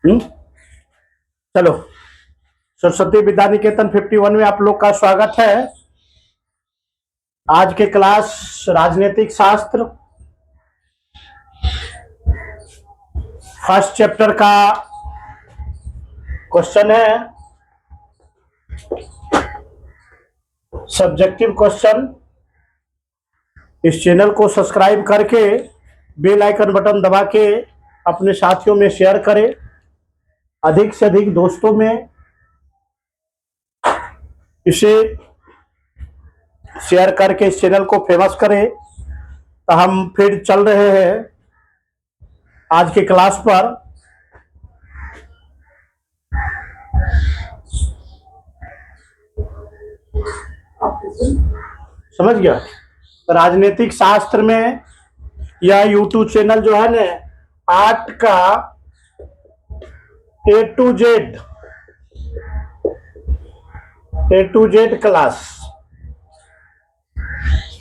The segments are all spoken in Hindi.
हम्म। चलो, सरस्वती विद्या निकेतन 51 में आप लोग का स्वागत है। आज के क्लास राजनीतिक शास्त्र फर्स्ट चैप्टर का क्वेश्चन है सब्जेक्टिव क्वेश्चन। इस चैनल को सब्सक्राइब करके बेल आइकन बटन दबा के अपने साथियों में शेयर करें, अधिक से अधिक दोस्तों में इसे शेयर करके इस चैनल को फेमस करें। तो हम फिर चल रहे हैं आज के क्लास पर। समझ गया? राजनीतिक शास्त्र में यह यूट्यूब चैनल जो है ना, आर्ट का A to Z class,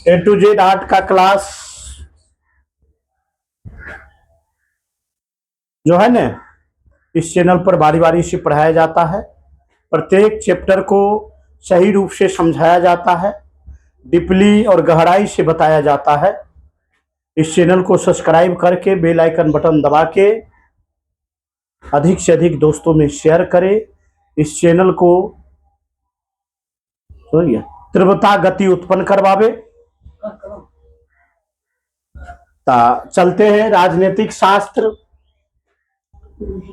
A to Z art का क्लास जो है ना, इस चैनल पर बारी बारी से पढ़ाया जाता है। प्रत्येक चैप्टर को सही रूप से समझाया जाता है, डीपली और गहराई से बताया जाता है। इस चैनल को सब्सक्राइब करके बेल आइकन बटन दबा के अधिक से अधिक दोस्तों में शेयर करें। इस चैनल को तीव्रता गति उत्पन्न करवावे। चलते हैं राजनीतिक शास्त्र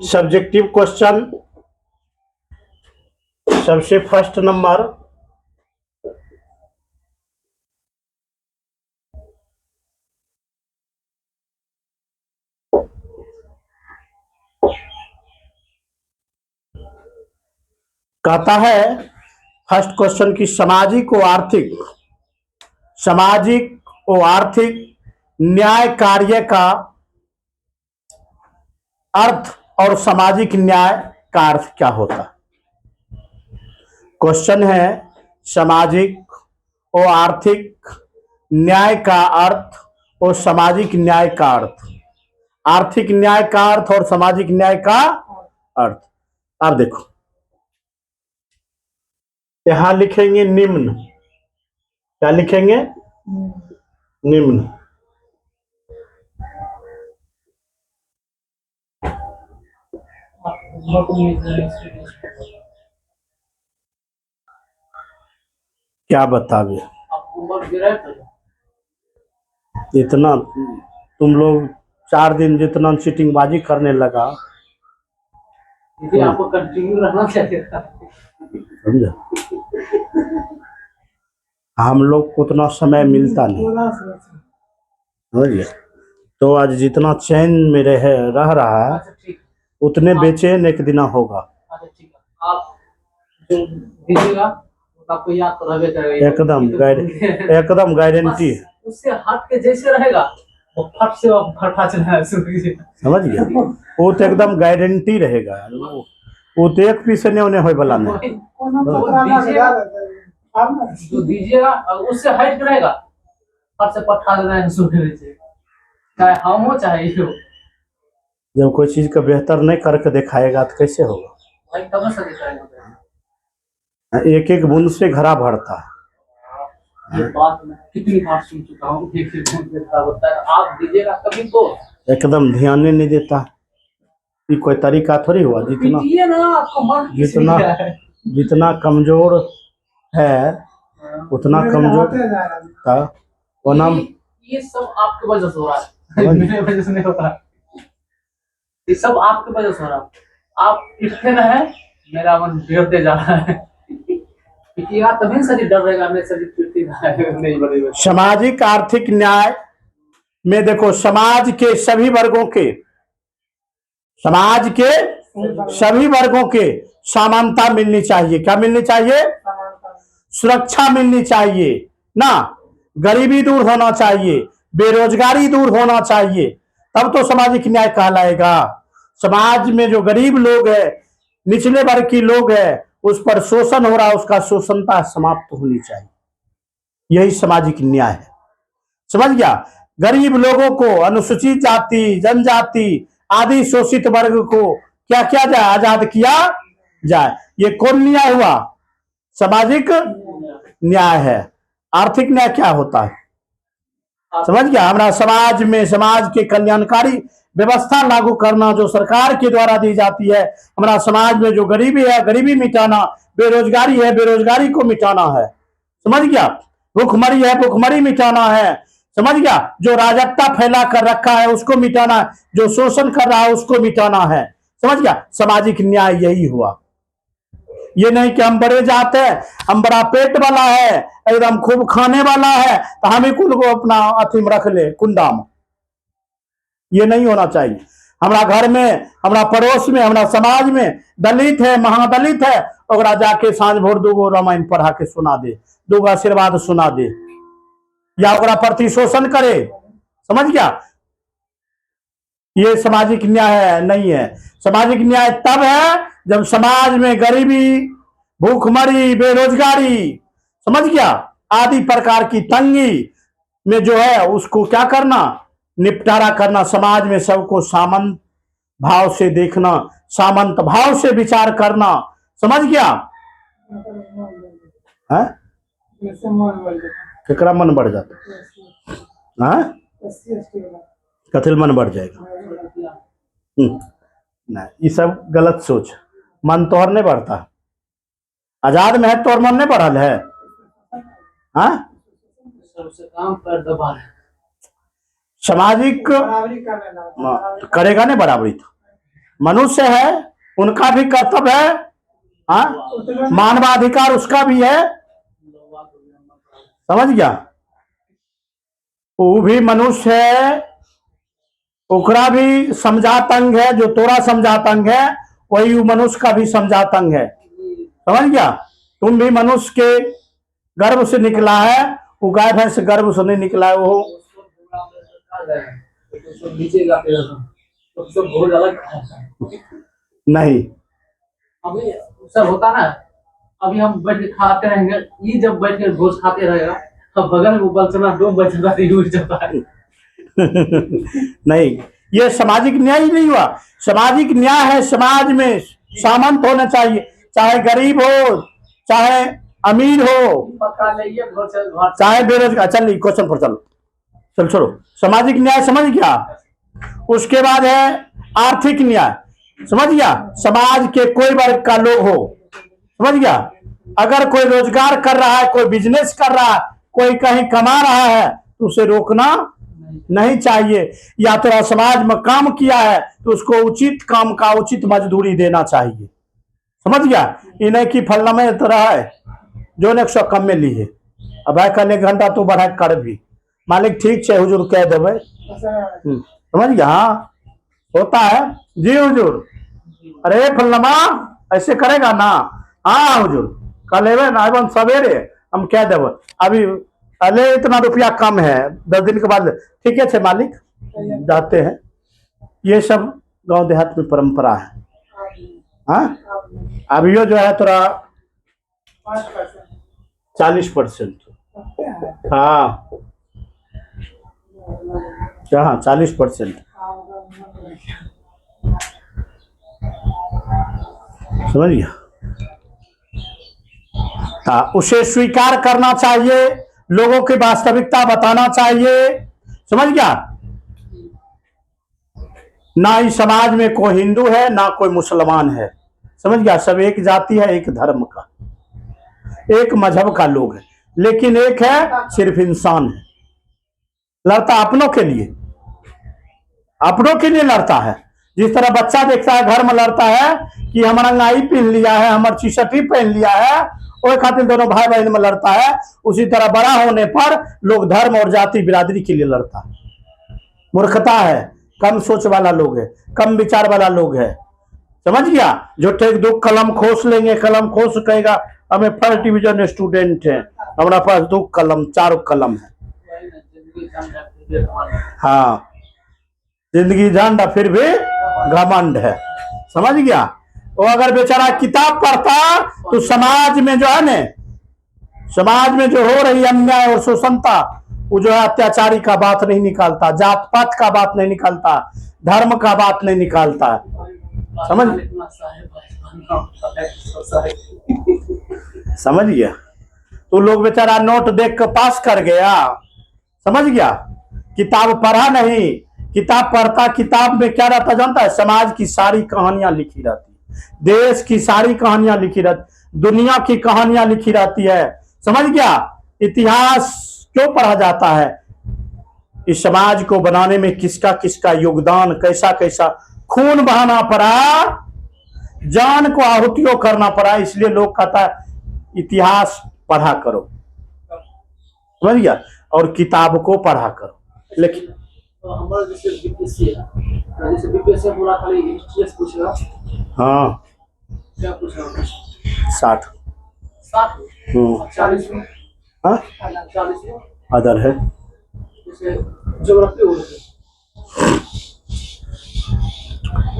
सब्जेक्टिव क्वेश्चन। सबसे फर्स्ट नंबर कहता है, फर्स्ट क्वेश्चन की सामाजिक व आर्थिक न्याय कार्य का अर्थ और सामाजिक न्याय का अर्थ क्या होता है। क्वेश्चन है सामाजिक और आर्थिक न्याय का अर्थ और सामाजिक न्याय का अर्थ। आर्थिक न्याय का अर्थ और सामाजिक न्याय का अर्थ। अब देखो, यहां लिखेंगे निम्न। क्या लिखेंगे? निम्न। क्या बतावे इतना तुम लोग 4 दिन जितना चीटिंगबाजी करने लगा, आपको कंटिन्यू रहना चाहिए। समझा? हम लोग को उतना समय मिलता नहीं, समझिए। तो आज जितना चैन में रह रहा है उतने बेचैन एक दिन होगा। आप जो दीजिएगा आपको याद तो रहबे करेगा। एकदम गारंटी है। उससे हट के जैसे रहेगा वो फट से फटा चलना शुरू कीजिए। समझ गया? वो तो एकदम गारंटी रहेगा। वो तो एक पीस नहीं होने होए वाला नहीं। जो दीजिएगा उससे हट के रहेगा, फट से फटा देना शुरू कीजिए, चाहे हम हो चाहे ये हो। जब कोई चीज का बेहतर नहीं करके दिखाएगा तो कैसे होगा? भाई कब से दिखाएगा? एक एक बूंद से घड़ा भरता है। ये बात मैं कितनी बार सुन चुका हूँ। एक एक बूंद से घड़ा भरता है। आप दीजिएगा कभी तो एकदम ध्यान ही नहीं देता। ये कोई तरीका थोड़ी हुआ। जितना कमजोर है उतना कमजोर था। वो नाम ये सब आपकी वजह से हो रहा है, मेरे वजह से नहीं होता। ये सब आपकी वजह से हो रहा है। आप इतने ना है, मेरा मन गिरते जा रहा है। तभी सही डर रहेगा, मैं सही नहीं बढ़ेगा। सामाजिक आर्थिक न्याय में देखो, समाज के सभी वर्गों के समानता मिलनी चाहिए। क्या मिलनी चाहिए? सुरक्षा मिलनी चाहिए ना। गरीबी दूर होना चाहिए, बेरोजगारी दूर होना चाहिए, तब तो सामाजिक न्याय कहलाएगा। समाज में जो गरीब लोग है, निचले वर्ग की लोग है, उस पर शोषण हो रहा है, उसका शोषणता समाप्त होनी चाहिए। यही सामाजिक न्याय है। समझ गया? गरीब लोगों को, अनुसूचित जाति, जनजाति आदि शोषित वर्ग को क्या किया जाए, आजाद किया जाए। ये कौन न्याय हुआ? सामाजिक न्याय है। आर्थिक न्याय क्या होता है? समझ गया? हमारा समाज में समाज के कल्याणकारी व्यवस्था लागू करना जो सरकार के द्वारा दी जाती है। हमारा समाज में जो गरीबी है, गरीबी मिटाना, बेरोजगारी है, बेरोजगारी को मिटाना है। समझ गया? भूखमरी है, भूखमरी मिटाना है। समझ गया? जो राजकता फैला कर रखा है उसको मिटाना है, जो शोषण कर रहा है उसको मिटाना है। समझ गया? सामाजिक न्याय यही हुआ। ये नहीं कि हम बड़े जाते हैं, हम बड़ा पेट वाला है, एकदम खूब खाने वाला है, तो हम ही कुल को अपना अथी में रख ले, कुंडा में। ये नहीं होना चाहिए। हमारा घर में, हमारा पड़ोस में, हमारा समाज में दलित है, महादलित है, और जाके सांझ भोर दूगो रामायण पढ़ा के सुना दे, दूगो आशीर्वाद सुना दे, या ओकरा प्रति शोषण करे। समझ गया? ये सामाजिक न्याय नहीं है। सामाजिक न्याय तब है जब समाज में गरीबी, भूखमरी, बेरोजगारी, समझ गया, आदि प्रकार की तंगी में जो है उसको क्या करना, निपटारा करना। समाज में सबको सामंत भाव से देखना, सामंत भाव से विचार करना। समझ गया? है केकरा मन बढ़ जाता है? कथिल मन बढ़ जाएगा? नहीं, ये सब गलत सोच। मन तोहर नहीं बढ़ता। आजाद में है तोहर मन नहीं बढ़ल है? हाँ, सबसे काम पर दबा है। सामाजिक करेगा नहीं बराबरी, तो मनुष्य है, उनका भी कर्तव्य है। हाँ, मानवाधिकार उसका भी है। समझ गया? वो भी मनुष्य है, ओकरा भी समझात अंग है। जो तोरा समझात अंग है वही मनुष्य का भी समझात अंग है। समझ गया? तुम भी मनुष्य के गर्भ से निकला है, वो गाय भैंस गर्भ से नहीं निकला है। वो नहीं, अभी सब होता ना, अभी हम बैठ के खाते रहेंगे, ये जब बैठ के भोज खाते रहेगा, अब बगल में बलसना दो बचता उड़ जाता है। नहीं, ये सामाजिक न्याय ही नहीं हुआ। सामाजिक न्याय है समाज में सामंत होना चाहिए, चाहे गरीब हो, चाहे अमीर हो, चाहे बेरोजगार। चल क्वेश्चन पर चलो, चल छोड़ो। सामाजिक न्याय समझ गया? उसके बाद है आर्थिक न्याय। समझ गया? समाज के कोई वर्ग का लोग हो, समझ गया, अगर कोई रोजगार कर रहा है, कोई बिजनेस कर रहा है, कोई कहीं कमा रहा है, तो उसे रोकना नहीं चाहिए। या तो समाज में काम किया है तो उसको उचित काम का उचित मजदूरी देना चाहिए। समझ गया? इन्हें की फलना में तरह है जो 100 कम में ली है, अब कल 1 घंटा तो बढ़ा कर भी मालिक ठीक है हुजूर कह देवे। समझ गया? हाँ, होता है जी हुजूर। अरे फलनमा ऐसे करेगा ना? हाँ हुजूर, कल एवे ना सवेरे हम कह देव, अभी अले इतना रुपया कम है, 10 दिन के बाद। ठीक है मालिक, जाते हैं। ये सब गांव देहात में परंपरा है। हाँ, अभियो जो है थोड़ा 40%। हाँ, हाँ 40%। समझ गया? हाँ, उसे स्वीकार करना चाहिए, लोगों की वास्तविकता बताना चाहिए। समझ गया? ना ही समाज में कोई हिंदू है ना कोई मुसलमान है। समझ गया? सब एक जाति है, एक धर्म का, एक मजहब का लोग है, लेकिन एक है सिर्फ इंसान है। लड़ता अपनों के लिए, अपनों के लिए लड़ता है। जिस तरह बच्चा देखता है घर में लड़ता है कि हमारा नाई पहन लिया है, हमारी टी-शर्ट ही पहन लिया है, और खातिर दोनों भाई बहन में लड़ता है। उसी तरह बड़ा होने पर लोग धर्म और जाति बिरादरी के लिए लड़ता है। मूर्खता है, कम सोच वाला लोग है, कम विचार वाला लोग है। समझ गया? झूठे 2 कलम खोस लेंगे, कलम खोस कहेगा हमें फर्स्ट डिवीजन स्टूडेंट है, हमारा पास 2 कलम 4 कलम है। हाँ, जिंदगी झंड फिर भी घमंड है। समझ गया? वो अगर बेचारा किताब पढ़ता तो समाज में जो है न, समाज में जो हो रही अन्याय और शोषणता, वो जो है अत्याचारी का बात नहीं निकालता, जात पात का बात नहीं निकालता, धर्म का बात नहीं निकालता। समझ समझ गया। तो लोग बेचारा नोट देख कर पास कर गया, समझ गया, किताब पढ़ा नहीं। किताब पढ़ता, किताब में क्या रहता जानता है? समाज की सारी कहानियां लिखी रहती, देश की सारी कहानियां लिखी रहती, दुनिया की कहानियां लिखी रहती है, समझ गया। इतिहास क्यों पढ़ा जाता है? इस समाज को बनाने में किसका किसका योगदान, कैसा कैसा खून बहाना पड़ा, जान को आहुतियों करना पड़ा। इसलिए लोग कहता है इतिहास पढ़ा करो, समझ गया, और किताब को पढ़ा करो। लेकिन तो हमारा जैसे बीपीएससी है, जैसे बीपीएससी पूरा खाली हिस्ट्री पूछेगा। हाँ, क्या पूछेगा? 60 40 में, हाँ 40 में अदर है, जैसे ज्योग्राफी हो गई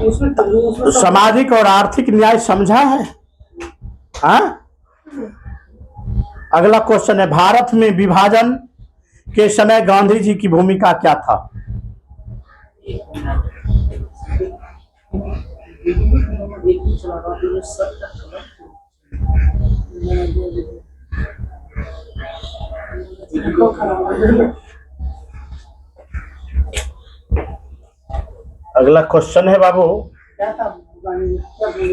उसमें सामाजिक और आर्थिक न्याय समझा है। हाँ, अगला क्वेश्चन है, भारत में विभाजन के समय गांधी जी की भूमिका क्या था? अगला क्वेश्चन है बाबू,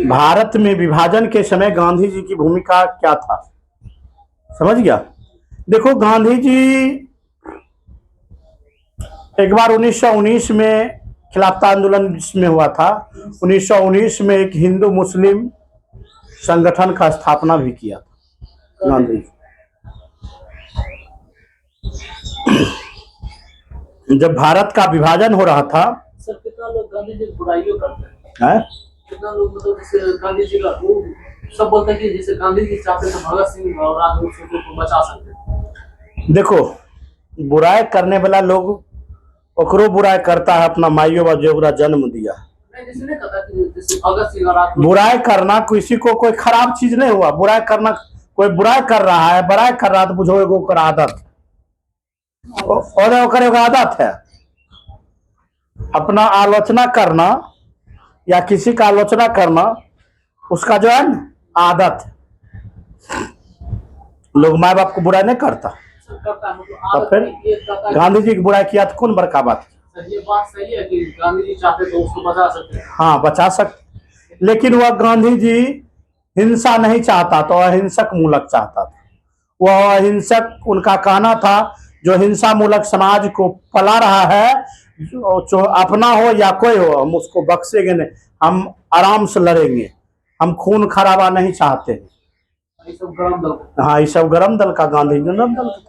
भारत में विभाजन के समय गांधी जी की भूमिका क्या था? समझ गया। देखो गांधी जी एक बार 1919 में खिलाफत आंदोलन में हुआ था। 1919 में एक हिंदू मुस्लिम संगठन का स्थापना भी किया था गांधी जी। जब भारत का विभाजन हो रहा था, सर कितना लोग गांधी जी की बुराइयों करते हैं, कितना लोग मतलब जैसे गांधी जी का वो सब बोलते हैं कि जैसे गांधी जी चाहते थे भगत सिंह और राजगुरु को बचा सकते। देखो बुराई करने वाला लोग ओकरो बुराई करता है, अपना माइयो बाप जो ओकरा जन्म दिया। जैसे नहीं कहता कि जैसे भगत सिंह और राजगुरु, बुराई करना किसी को कोई खराब चीज नहीं हुआ। बुराई करना, कोई बुराई कर रहा है, बुराई कर रहा है तो बुझो एगो ओकर आदत और ओकर एगो आदत है। अपना आलोचना करना या किसी का आलोचना करना उसका जो है ना आदत है। लोग माँ बाप को बुराई नहीं करता, करता है मतलब तब आदत फिर ये कहता है। गांधी जी की बुराई किया तो कौन बड़का बात? सर ये बात सही है कि गांधी जी चाहते तो उसको बचा सकते हैं। हाँ बचा सकते, लेकिन वह गांधी जी हिंसा नहीं चाहता तो अहिंसक मूलक चाहता था। वह अहिंसक, उनका कहना था जो हिंसा मूलक समाज को पला रहा है, जो अपना हो या कोई हो, हम उसको बख्शेंगे नहीं, हम आराम से लड़ेंगे, हम खून खराबा नहीं चाहते। ये सब गरम दल। हाँ ये सब गरम दल का, गांधी जी गरम दल का।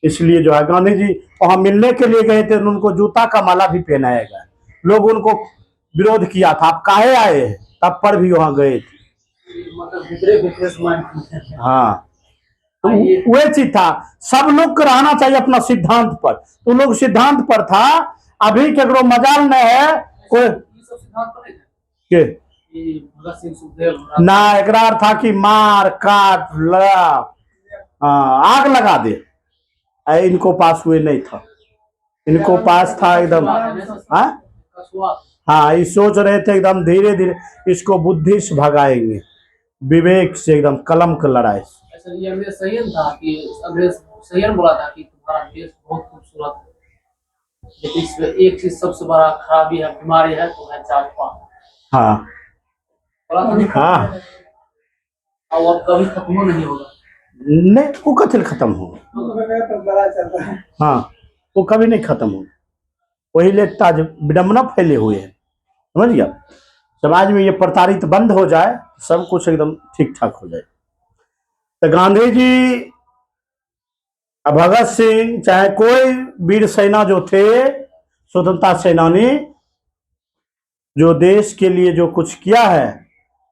इसलिए जो है गांधी जी वहां मिलने के लिए गए थे, उनको जूता का माला भी पहनाया गया। लोग उनको विरोध किया था, आप काहे आए हैं, तब पर भी वहां गए थे। मतलब भितरे भितरे समान। हाँ तो वही चीज था, सब लोग को रहना चाहिए अपना सिद्धांत पर। तो लोग सिद्धांत पर था। अभी केकरो मजाल नहीं है कोई ये सब सिद्धांत पर नहीं के ये भगत सिंह सुखदेव ना, एकरार था कि मार काट लगा, आग लगा दे। इनको पास हुए नहीं था, इनको पास था एकदम। हाँ हाँ, ये सोच रहे थे एकदम धीरे धीरे इसको बुद्धि से भगाएंगे, विवेक से, एकदम कलम की लड़ाई। ऐसा ये अंग्रेज सही था कि अंग्रेज सही बोला था कि तुम्हारा देश बहुत खूबसूरत है, लेकिन इसमें एक चीज सबसे बड़ा खराबी है, बीमारी है, तो है जात पात। हाँ बोला था नहीं? हाँ, और वो कभी खत्म नहीं होगा। नहीं वो कथिल खत्म होगा। हाँ वो कभी नहीं खत्म होगा। वही लेखता जो विडम्बना फैले हुए हैं, समझ गया। समाज में ये प्रताड़ित बंद हो जाए, सब कुछ एकदम ठीक ठाक हो जाए। तो गांधी जी, भगत सिंह, चाहे कोई वीर सेना जो थे, स्वतंत्रता सेनानी, जो देश के लिए जो कुछ किया है।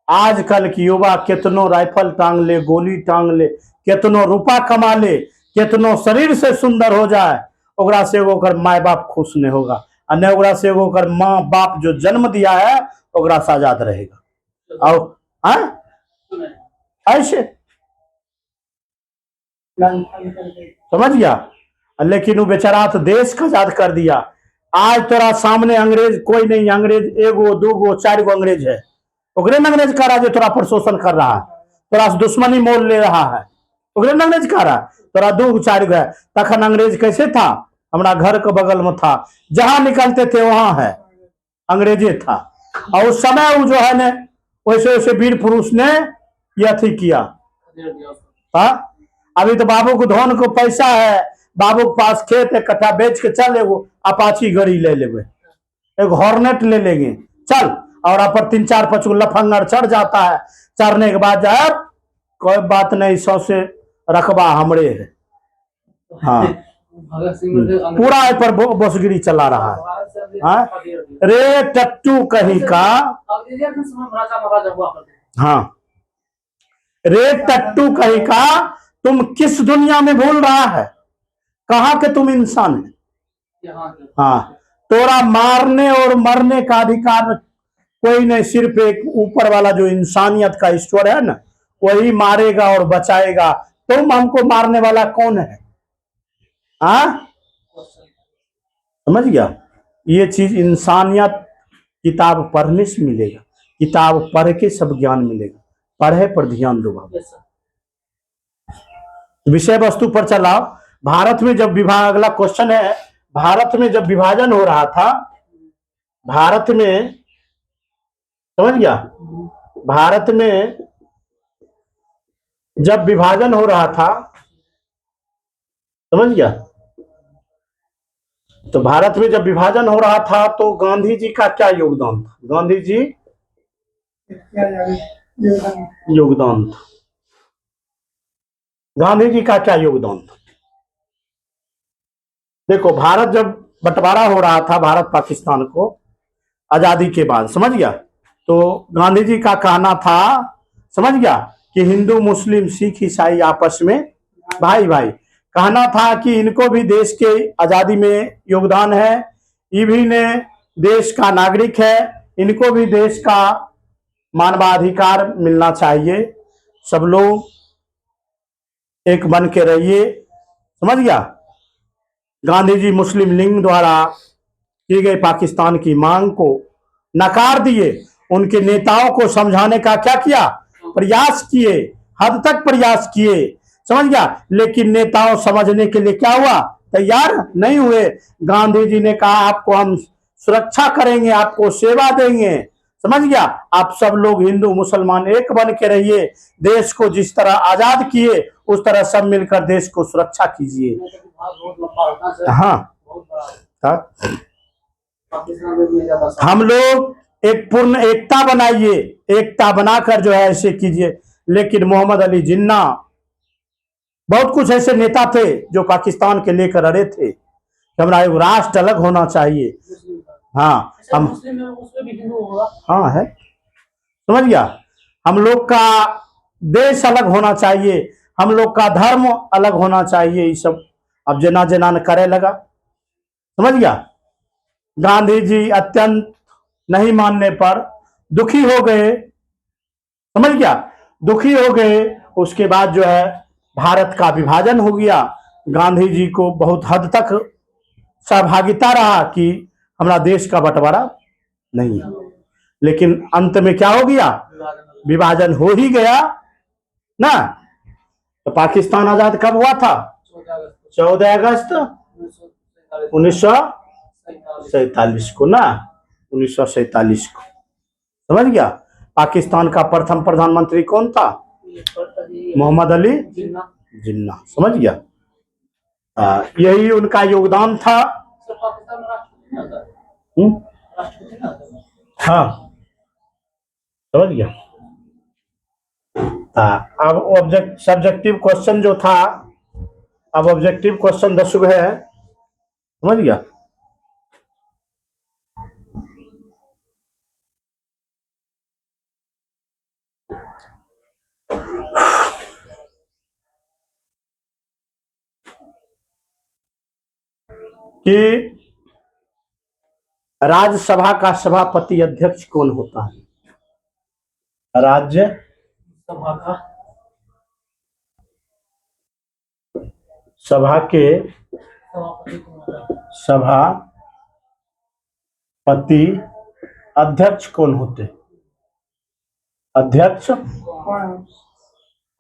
आजकल की युवा कितनो राइफल टांग ले, गोली टांग ले, कितनो रुपा कमा ले, कितनो शरीर से सुंदर हो जाए, ओकरा से ओकर माँ बाप खुश नहीं होगा, और नहीं ओकरा से ओकर माँ बाप जो जन्म दिया है ओकरा से आजाद रहेगा। और हाँ ऐसे समझ गया। लेकिन वो बेचारा तो देश का आजाद कर दिया। आज तोरा सामने अंग्रेज कोई नहीं, अंग्रेज एगो दूगो चार गो अंग्रेज है, ओकरे ने अंग्रेज कह रहा जो तोरा पर शोषण कर रहा है, तोरा से दुश्मनी मोल ले रहा है, ओकरे ने अंग्रेज कह रहा तोरा दू चार गए। तखन अंग्रेज कैसे था, हमारा घर के बगल में था, जहां निकलते थे वहां है अंग्रेजे था। और उस समय वो जो है ने वैसे वैसे वीर पुरुष ने ये अथी किया। हाँ, अभी तो बाबू को धन को पैसा है, बाबू के पास खेत है, कट्ठा बेच के चल एगो अपाची गाड़ी ले लेंगे, एक हॉर्नेट ले लेंगे चल, और पर 3-4-5 लफंगर चढ़ जाता है, चढ़ने के बाद जाए कोई बात नहीं, 100 से रकबा हमरे है। हाँ, पूरा पर बोसगिरी चला रहा है। हाँ? रे टट्टू कहीं का, हाँ, रे टट्टू कहीं का, तुम किस दुनिया में भूल रहा है, कहाँ के तुम इंसान है। हाँ, तोरा मारने और मरने का अधिकार कोई नहीं, सिर्फ एक ऊपर वाला जो इंसानियत का ईश्वर है ना, वही मारेगा और बचाएगा। तुम हमको मारने वाला कौन है। हाँ, समझ गया। ये चीज इंसानियत किताब पढ़ने से मिलेगा, किताब पढ़ के सब ज्ञान मिलेगा, पढ़े पर ध्यान दो बाबू। विषय वस्तु पर चलाओ। भारत में जब अगला क्वेश्चन है, भारत में जब विभाजन हो रहा था, भारत में, समझ गया, भारत में जब विभाजन हो रहा था, समझ गया, तो भारत में जब विभाजन हो रहा था तो गांधी जी का क्या योगदान था, गांधी जी योगदान था, गांधी जी का क्या योगदान था। देखो, भारत जब बंटवारा हो रहा था, भारत पाकिस्तान को आजादी के बाद, समझ गया, तो गांधी जी का कहना था, समझ गया, कि हिंदू मुस्लिम सिख ईसाई आपस में भाई भाई, कहना था कि इनको भी देश के आजादी में योगदान है, ये भी ने देश का नागरिक है, इनको भी देश का मानवाधिकार मिलना चाहिए, सब लोग एक बन के रहिए, समझ गया। गांधी जी मुस्लिम लीग द्वारा की गई पाकिस्तान की मांग को नकार दिए, उनके नेताओं को समझाने का क्या किया, प्रयास किए, हद तक प्रयास किए, समझ गया, लेकिन नेताओं समझने के लिए क्या हुआ, तैयार नहीं हुए। गांधी जी ने कहा आपको हम सुरक्षा करेंगे, आपको सेवा देंगे, समझ गया, आप सब लोग हिंदू मुसलमान एक बन के रहिए, देश को जिस तरह आजाद किए उस तरह सब मिलकर देश को सुरक्षा कीजिए। हाँ, हम लोग एक पूर्ण एकता बनाइए, एकता बनाकर जो है ऐसे कीजिए। लेकिन मोहम्मद अली जिन्ना, बहुत कुछ ऐसे नेता थे जो पाकिस्तान के लेकर अड़े थे कि हमारा एक राष्ट्र अलग होना चाहिए। हाँ, हम हाँ है, समझ गया, हम लोग का देश अलग होना चाहिए, हम लोग का धर्म अलग होना चाहिए, ये सब अब जना जना न करे लगा, समझ गया। गांधी जी अत्यंत नहीं मानने पर दुखी हो गए, समझ गया, दुखी हो गए। उसके बाद जो है भारत का विभाजन हो गया। गांधी जी को बहुत हद तक सहभागिता रहा कि हमारा देश का बंटवारा नहीं, लेकिन अंत में क्या हो गया, विभाजन हो ही गया ना। तो पाकिस्तान आजाद कब हुआ था, 14 अगस्त 1947 को ना, 1947 को, समझ गया। पाकिस्तान का प्रथम प्रधानमंत्री कौन था, मोहम्मद अली जिन्ना, समझ गया। यही उनका योगदान था। हाँ, समझ गया। अब सब्जेक्टिव क्वेश्चन जो था, अब ऑब्जेक्टिव क्वेश्चन 10 है, समझ गया। कि राज्यसभा का सभापति अध्यक्ष कौन होता है, राज्य सभा के सभापति अध्यक्ष कौन होते, अध्यक्ष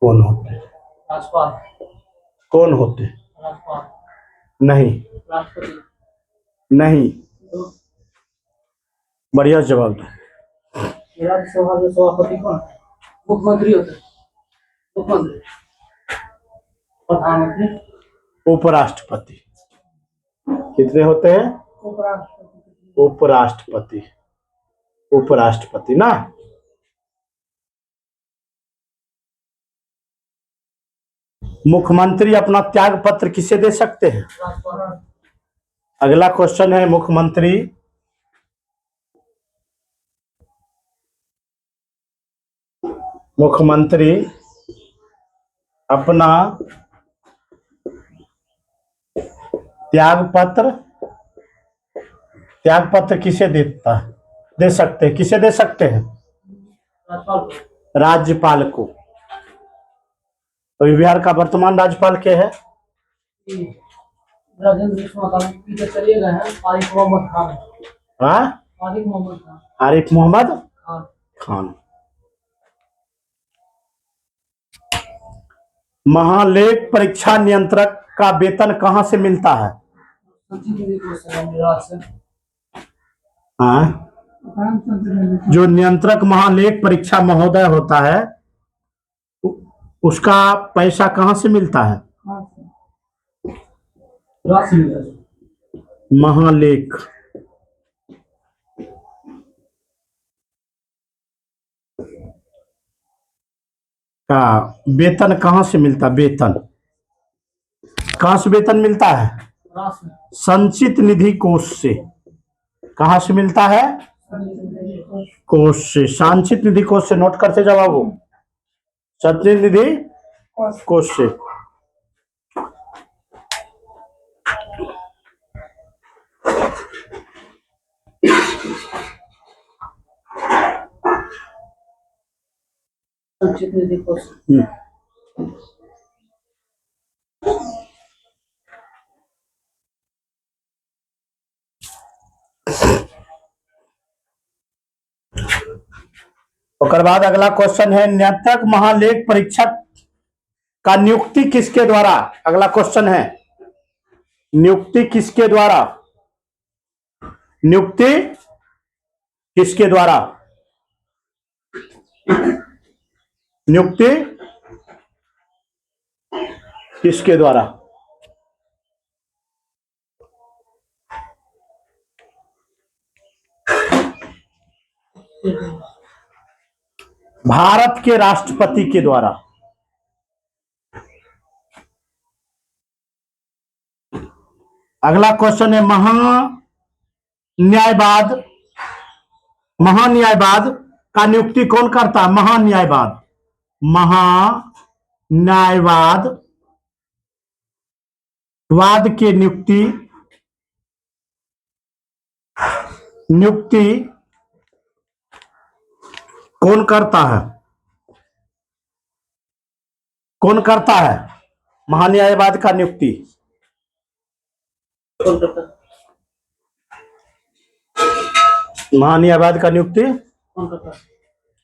कौन होते? राज्यपाल, कौन होते? राज्यपाल, नहीं, राष्ट्रपति। नहीं, तो बढ़िया जवाब दो। राज्यसभा के सभापति कौन? मुख्यमंत्री होते हैं। मुख्यमंत्री, प्रधानमंत्री, उपराष्ट्रपति। कितने होते हैं? उपराष्ट्रपति। उपराष्ट्रपति ना। मुख्यमंत्री अपना त्याग पत्र किसे दे सकते हैं? राज्यपाल, अगला क्वेश्चन है, मुख्यमंत्री अपना त्याग पत्र किसे दे सकते हैं? किसे दे सकते हैं? राज्यपाल, राज्यपाल को। तो बिहार का वर्तमान राज्यपाल क्या है? राजेंद्र विश्वकर्मा जी चले गए हैं। आरिफ मोहम्मद खान। हाँ, आरिफ मोहम्मद खान। आरिफ मोहम्मद खान। खान। महालेख परीक्षा नियंत्रक का वेतन कहाँ से मिलता है? हाँ, जो नियंत्रक महालेख परीक्षा महोदय होता है उसका पैसा कहाँ से मिलता है? महालेख का वेतन कहाँ से मिलता है? वेतन कहाँ से वेतन मिलता है? संचित निधि कोष से। कहाँ से मिलता है? कोष से। संचित निधि कोष से। नोट करते जाओ बाबू, संचित निधि कोष से। संचित निधि कोष। उसके बाद अगला क्वेश्चन है, नियंत्रक महालेख परीक्षक का नियुक्ति किसके द्वारा? अगला क्वेश्चन है, नियुक्ति किसके द्वारा? नियुक्ति किसके द्वारा? नियुक्ति किसके द्वारा? भारत के राष्ट्रपति के द्वारा। अगला क्वेश्चन है, महान्यायवाद का नियुक्ति कौन करता है? महान्यायवाद के नियुक्ति कौन करता है? कौन करता है महान्यायवाद का नियुक्ति? महान्यायवाद का नियुक्ति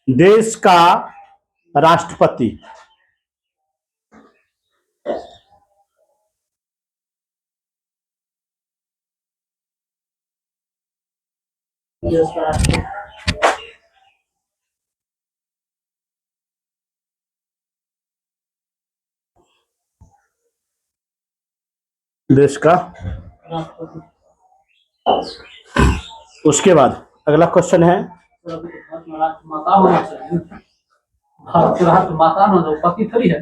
देश का राष्ट्रपति। देश का। उसके बाद अगला क्वेश्चन है, माता होना चाहिए। भारत के राष्ट्रमाता ना हो, पति थोड़ी है।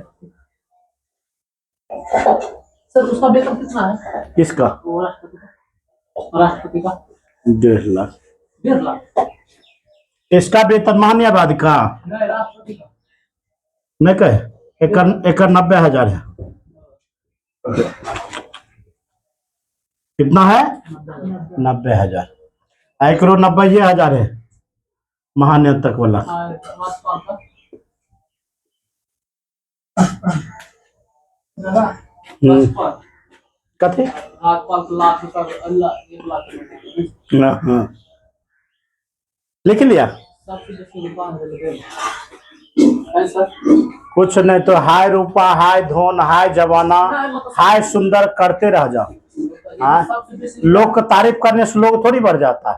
सर उसका वेतन कितना है? किसका? राष्ट्रपति का 1.5 लाख। 1.5 लाख। इसका वेतन महान्यायवाद का नहीं, राष्ट्रपति का नहीं कहे। एक 90,000 है। कितना है? 90,000। 1,90,000 है महानियंत्रक वाला। कथे लाख। हाँ, लिख लिया। सबसे बेसी रूपा है सर। कुछ नहीं तो हाय रूपा, हाय धन, हाय जवाना, हाय सुंदर करते रह जाओ। हाँ, सबसे बेसी लोग को तारीफ करने से लोग थोड़ी बढ़ जाता है।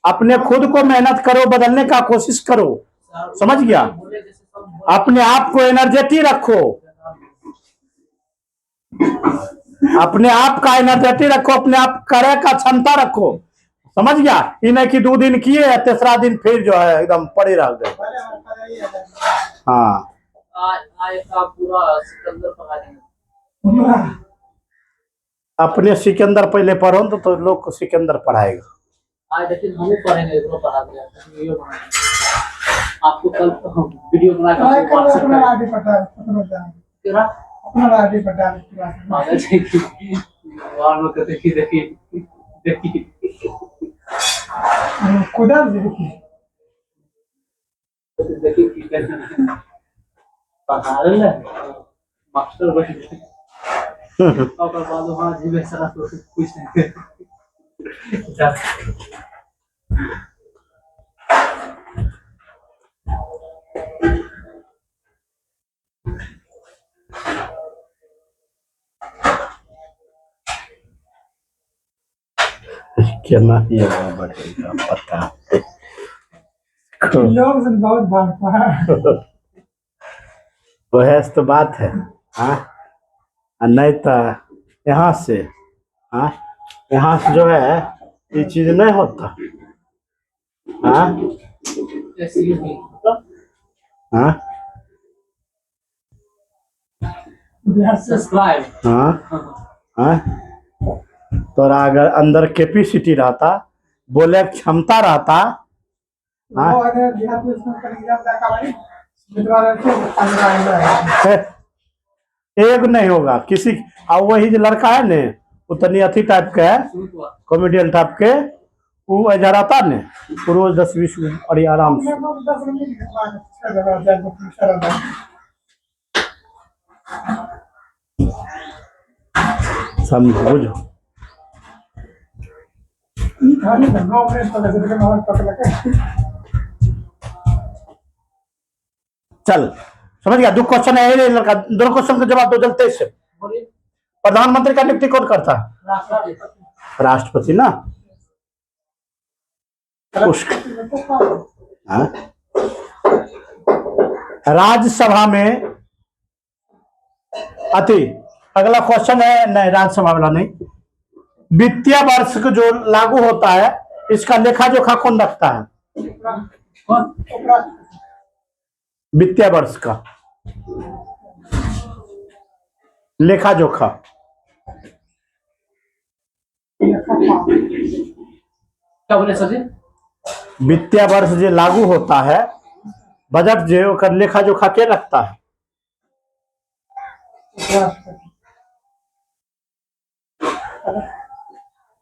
अपने खुद को मेहनत करो, बदलने का कोशिश करो, समझ गया। बोले जैसे सब बोले। अपने आप को एनर्जेटिक रखो, अपने आप का एनर्जेटिक रखो, अपने आप करे का क्षमता रखो, समझ गया। ये नहीं कि 2 दिन किए तीसरा दिन फिर जो है एकदम पड़े रह गए। हाँ, आज का पूरा सिकंदर पका देंगे। अपने सिकंदर पहले पढ़ो तो लोग को सिकंदर पढ़ाएगा। आज लेकिन हम पढ़ेंगे, इतना पढ़ा दिया वीडियो बनाएंगे आपको। कल तो हम वीडियो बना के आपको व्हाट्सएप अपना पे आईडी पटा तेरा अपना आईडी पटा पागल है कि वहां लोग कहते कि देखिए देखिए खुदा देखिए देखिए कि कैसे पागल है मास्टर बैठे और बाद वहां जी में सारा तो कुछ नहीं जा। क्या ये बढ़ेगा पता लोग से बहुत भागता है। वह तो बात है। हाँ, नहीं तो यहाँ से, हाँ, यहाँ से जो है ये चीज नहीं होता। हाँ, ऐसे ही हाँ, सब्सक्राइब। हाँ, हाँ। तो अगर अंदर कैपेसिटी रहता, बोले क्षमता रहता, हाँ, वो अगर बिहार में इसमें करेंगे आप देखा भाई मित्रवाले से 15 आएगा एक नहीं होगा किसी। और वही जो लड़का है ने वो तनी अथी टाइप का है, कॉमेडियन टाइप के, वो ऐसा रहता ने वो रोज 10-20 अरे आराम से। 10 मिनट के बाद चल रहा है चल रहा समझो। खाली 9 मिनट पहले से माहौल पकड़ के चल समझ गया। 2 क्वेश्चन है ये लड़का, दोनों क्वेश्चन का जवाब दो जल्दी से। बोलिए प्रधानमंत्री का नियुक्ति कौन करता है? राष्ट्रपति। राष्ट्रपति ना। उसका हाँ? राज्यसभा में अति अगला क्वेश्चन है, नहीं राज्यसभा वाला नहीं। वित्तीय वर्ष को जो लागू होता है इसका लेखा जोखा कौन रखता है? कौन? वित्तीय वर्ष का लेखा जोखा क्या बोले सर जी? वित्तीय वर्ष जो लागू होता है, बजट जो ओकर लेखा जोखा के रखता है?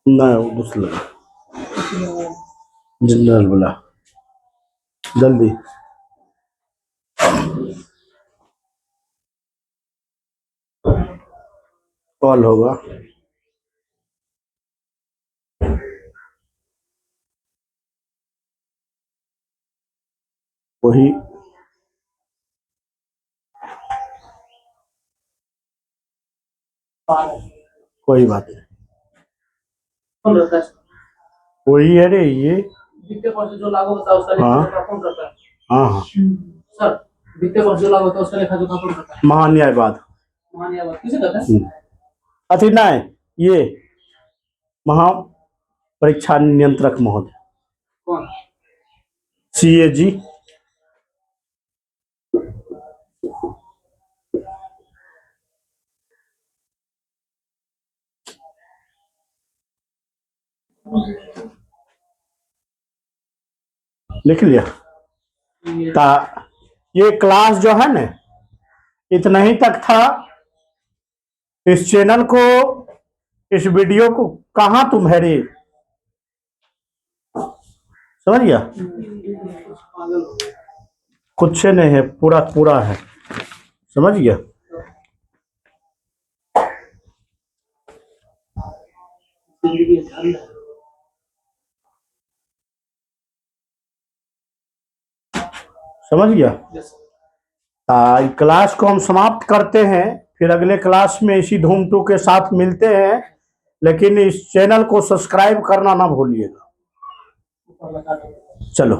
नहीं वो दूसरा जनरल बोला जल्दी। कॉल होगा वही। कोई बात नहीं, कौन रहता है? वही है रे ये। वित्तीय वर्ष जो लागू होता है उसका लेखा हाँ। जोखा कौन करता है? हाँ हाँ, सर वित्तीय वर्ष जो लागू होता है उसका लेखा जोखा कौन करता है? महान्यायवाद। महान्यायवाद किसे कहते हैं? अति नहीं, ये महा परीक्षा नियंत्रक महोदय, कौन? CAG। लिख लिया ये ता ये क्लास जो है ना इतना ही तक था। इस चैनल को, इस वीडियो को कहाँ तुम है रे, समझ गया। पागल हो गए। कुछ नहीं है, पूरा पूरा है, समझ गया। जिंदगी झंड है। समझ गया। Yes sir. क्लास को हम समाप्त करते हैं, फिर अगले क्लास में इसी धूम 2 के साथ मिलते हैं। लेकिन इस चैनल को सब्सक्राइब करना ना भूलिएगा। ऊपर लगा दो। चलो।